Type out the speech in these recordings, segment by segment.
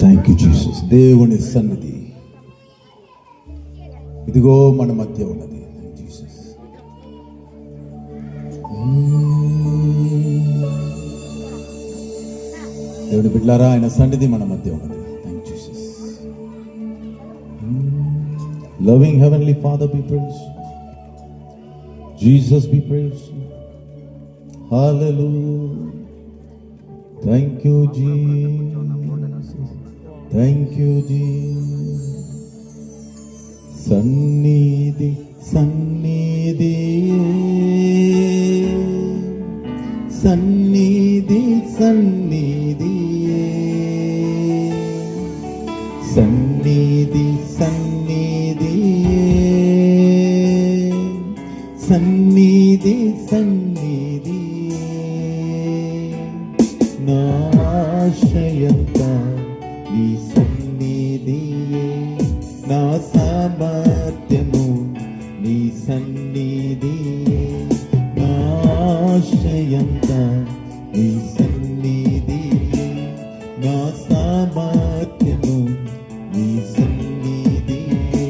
Thank you Jesus. దేవుని సన్నిధి ఇదిగో మన మధ్య ఉన్నది. జీసస్, దేవుని బిడ్డలారా, ఆయన సన్నిధి మన మధ్య ఉన్నది. Thank you Jesus. Loving heavenly father be praised, Jesus be praised. Hallelujah. Thank you Jesus, thank you Jesus. సన్నిధి సన్నిధి సన్నిధి సన్నిధి సన్నిధి సన్నిధి సన్నిధి సన్నిధి నా ఆశ్రయంతా నీ సన్నిధియే, నా సామర్థ్యము నీ సన్నిధియే, నా ఆశ్రయంతా నీ సన్నిధియే, నా సామర్థ్యము నీ సన్నిధియే.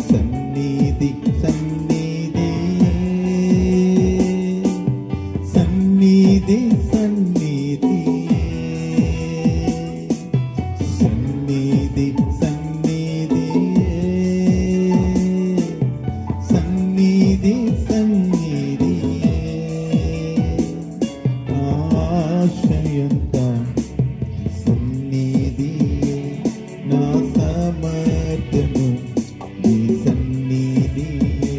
సన్నిధి సన్నిధియే, సన్నిధి సన్నిధియే, సన్నిధి సన్నిధియే, సన్నిధి సన్నిధియే. ఆశ్రయంతా సన్నిధియే, నా సామర్థ్యము నీ సన్నిధియే,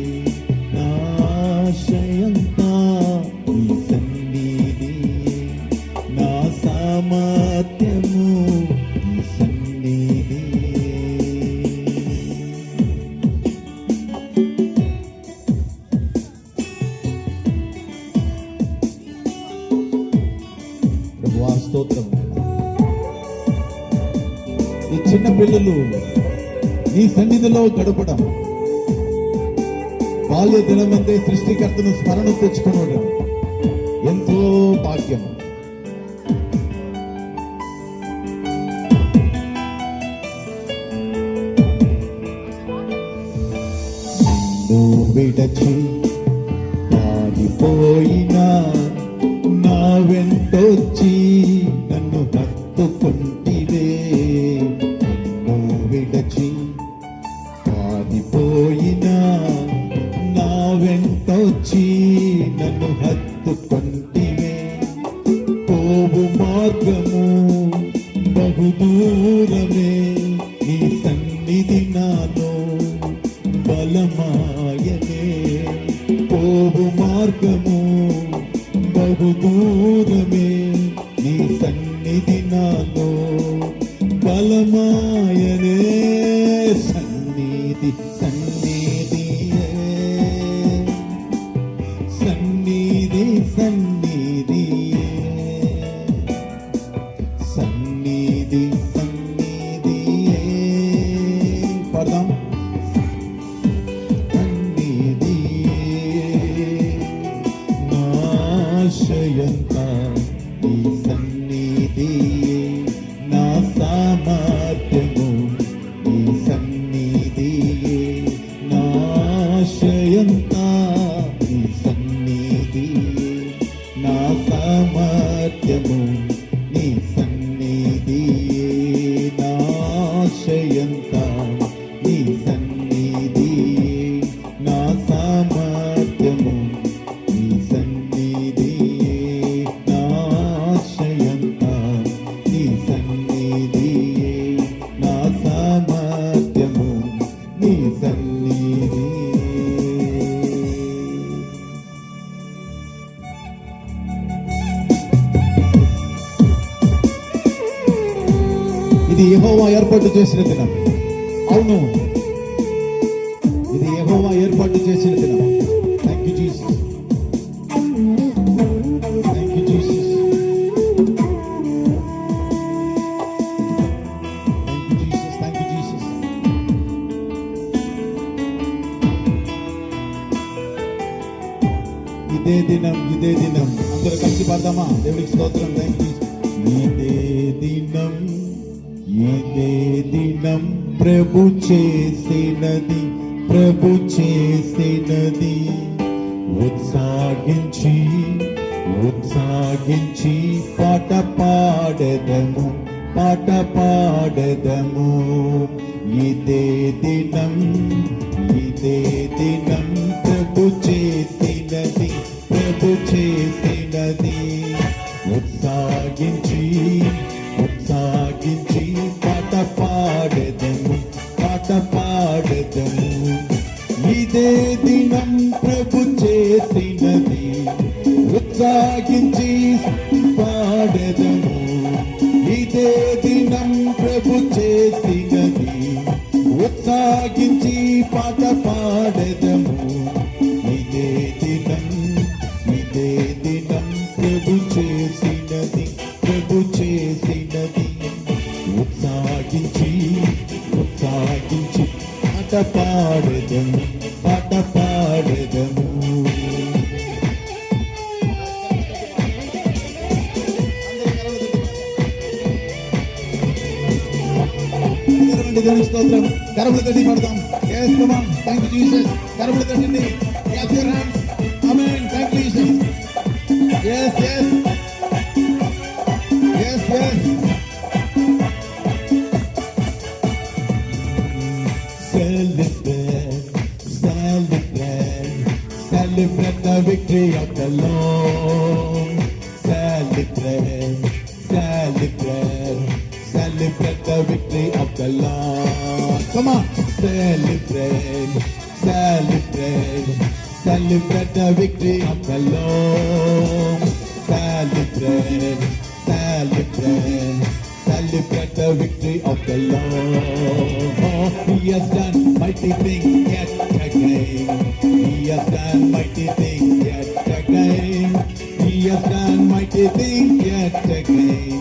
నా ఆశ్రయంతా నీ సన్నిధియే, నా సామర్థ్యము నీ సన్నిధియే. ప్రభువా స్తోత్రం. ఈ చిన్న పిల్లలు నీ సన్నిధిలో గడపడం, బాల్య దినమందే సృష్టికర్తను స్మరణ తెచ్చుకోవడం ఎంతో భాగ్యం. నిన్ను విడచి పారిపోయినా నా వెంటొచ్చి నన్ను హత్తుకుంటివే. నిన్ను విడచి పారిపోయినా నా వెంటొచ్చి నన్ను హత్తుకుంటివే. పోవు మార్గము బహుదూరమే, నీ సన్నిధి నాలో బలమాయనే. పోవు మార్గము బహుదూరమే, నీ సన్నిధి నాలో బలమాయనే. సన్నిధి సన్నిధియే, సన్నిధి సన్నిధియే, సన్నిధి సన్నిధియే. పడదాం. ఆశ్రయంతా నీ సన్నిధియే, నా సామర్థ్యము నీ సన్నిధియే, నా ఆశ్రయంతా నీ సన్నిధియే, నా సామర్థ్యము నీ సన్నిధియే, నా ఆశ్రయంతా నీ సన్నిధియే, నా సామర్థ్యము నీ సన్నిధియే, నా ఆశ్రయంతా నీ సన్నిధియే, నా సామర్థ్యము నీ సన్నిధియే. ఇది యెహోవా ఏర్పాటు చేసిన దినం. అవును, ఇది యెహోవా ఏర్పాటు చేసిన దినం. Thank you Jesus, thank you Jesus, thank you Jesus. ఇదే దినం, ఇదే దినం. అందరూ కలిసి పాడదామా? దేవుడికి స్తోత్రం. Thank you. ఇదే దినం, ఇదే దినం ప్రభు చేసినది, ప్రభు చేసినది. ఉత్సాహించి ఉత్సాహించి పాట పాడెదము, పాట పాడెదము. ఇదే దినం, ఇదే దినం ప్రభు చేసినది, ప్రభు చేసినది. ఉత్సాహించి ఉత్సాహించి పాట పాడెదము, పాట పాడెదము. ఇదే దినం ప్రభు చేసినది, ఉత్సాహించి పాడెదము. ఇదే దినం ప్రభు చేసినది, ఉత్సాహించి పాట పాడెదము. ఇదే దినం, ఇదే దినం ప్రభు చేసినది, ప్రభు చేసినది. ఉత్సాహించి ఉత్సాహించి పాట పాడెదము, పాట పాడెదము. దేవుని స్తోత్రం. కరములు తట్టి పడతాం. yes come on, thank you Jesus. కరములు తట్టండి. clap your hands. amen, thank you Jesus. yes yes yes yes. Celebrate, celebrate, celebrate the victory of the Lord. Celebrate, celebrate, celebrate the victory of the Lord. Come on, celebrate, celebrate, celebrate the victory of the Lord. Celebrate, celebrate, celebrate the victory of the Lord. He has done mighty things yet again. He has done mighty things yet again. He has done mighty things yet again.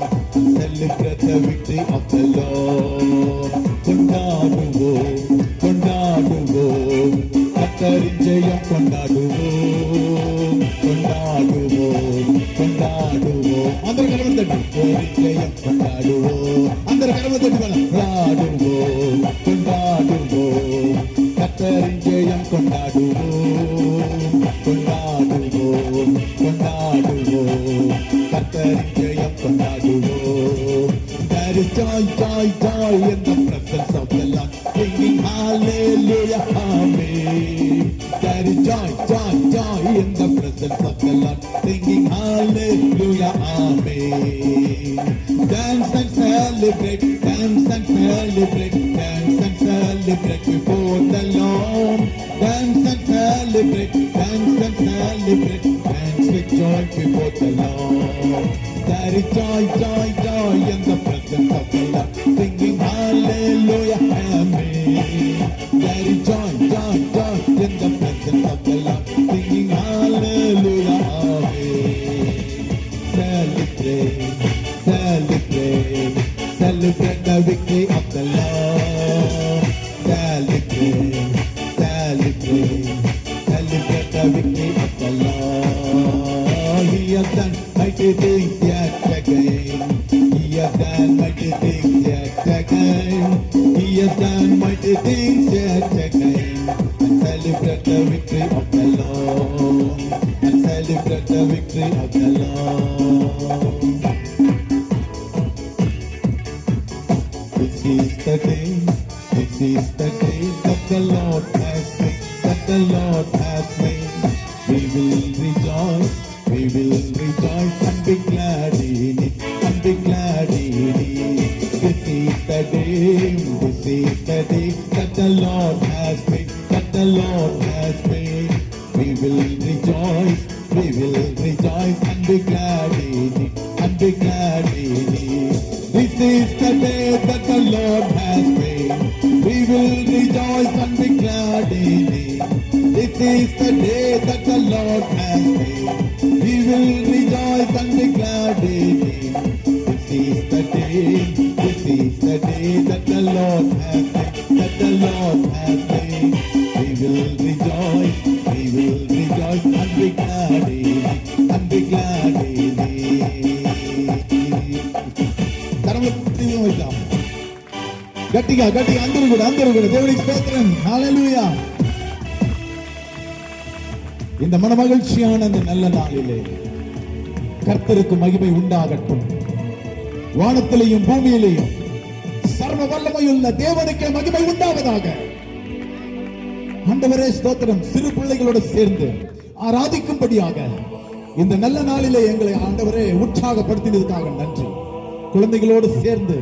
Celebrate the victory of the Lord. கொண்டாடுவோம், கொண்டாடுவோம், கர்த்தரின் ஜெயம் கொண்டாடுவோம், கொண்டாடுவோம், கொண்டாடுவோம். అందరూ కరములు తట్టి కర్తరిன் జయం கொண்டாடுவோம். అందరూ కరములు తట్టి கொண்டாடுவோம், கொண்டாடுவோம், கர்த்தரின் ஜெயம் கொண்டாடுவோம், கொண்டாடுவோம், கொண்டாடுவோம், கர்த்தரின் ஜெயம் கொண்டாடுவோம். There is joy, joy, joy in the presence of the Lord, singing hallelujah, amen. There is joy, joy, joy in the presence of the Lord, singing hallelujah, amen. Dance and celebrate, dance and celebrate, dance and celebrate before the Lord. Dance and celebrate, dance and celebrate, dance with joy before the Lord. There is joy, joy, joy in the presence of the Lord, singing hallelujah, amen. There is joy, joy, joy in the presence of the Lord, singing hallelujah, amen. Celebrate, celebrate, celebrate the victory of the Lord. Celebrate, celebrate, celebrate the victory of the Lord. He has done mighty things yet again. He has done mighty things yet again. He has done mighty things yet again. And celebrate the victory of the Lord. And celebrate the victory of the Lord. This is the day, this is the day that the Lord has made, that the Lord has made. We will rejoice, we will rejoice and be glad in it, and be glad in it. This is the day, this is the day that the Lord has made, that the Lord has made. We will rejoice, we will rejoice and be glad in it, and be glad in it. This is the day that the Lord has made. We will rejoice and be glad in it. This is the day that the Lord has made. We will rejoice and be glad in it. This is the day, this is the day that the Lord has made, that the Lord has made. We will rejoice, we will rejoice and be glad in it, and be glad in it. గట్టిగా అందరూ కూడా దేవునికి స్తోత్రం. హల్లెలూయా. இந்த மனமகிழ்ச்சியான அந்த நல்ல நாளிலே கர்த்தருக்கு மகிமை உண்டாகட்டும். வானத்திலேயும் பூமியிலேயும் சர்வ வல்லமையுள்ள தேவனுக்கே மகிமை உண்டாவதாக. ஆண்டவரே ஸ்தோத்திரம். சிறு பிள்ளைகளோடு சேர்ந்து ஆராதிக்கும்படியாக இந்த நல்ல நாளிலே எங்களை ஆண்டவரே உற்சாகப்படுத்தினதுக்காக நன்றி. குழந்தைகளோடு சேர்ந்து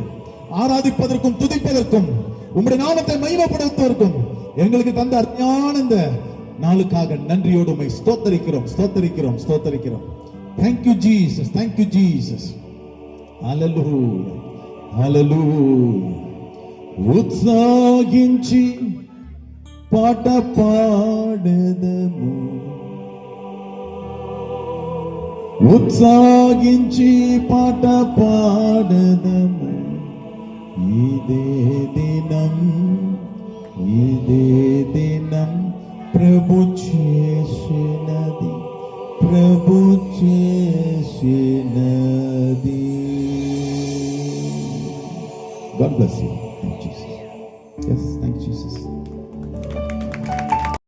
ஆராதிப்பதற்கும் துதிப்பதற்கும் உம்முடைய நாமத்தை மகிமைப்படுத்துவதற்கும் எங்களுக்கு தந்த அருமையான இந்த நாளுக்காக நன்றியோடு உம்மை ஸ்தோத்தரிக்கிறோம். Thank you Jesus. Hallelujah. ఉత్సాహించి పాట పాడదము, ఉత్సాహించి పాట పాడదము. ఇదే దినం ప్రభు చేసినది. God bless you. Thank you, Jesus. Yes, thank you, Jesus.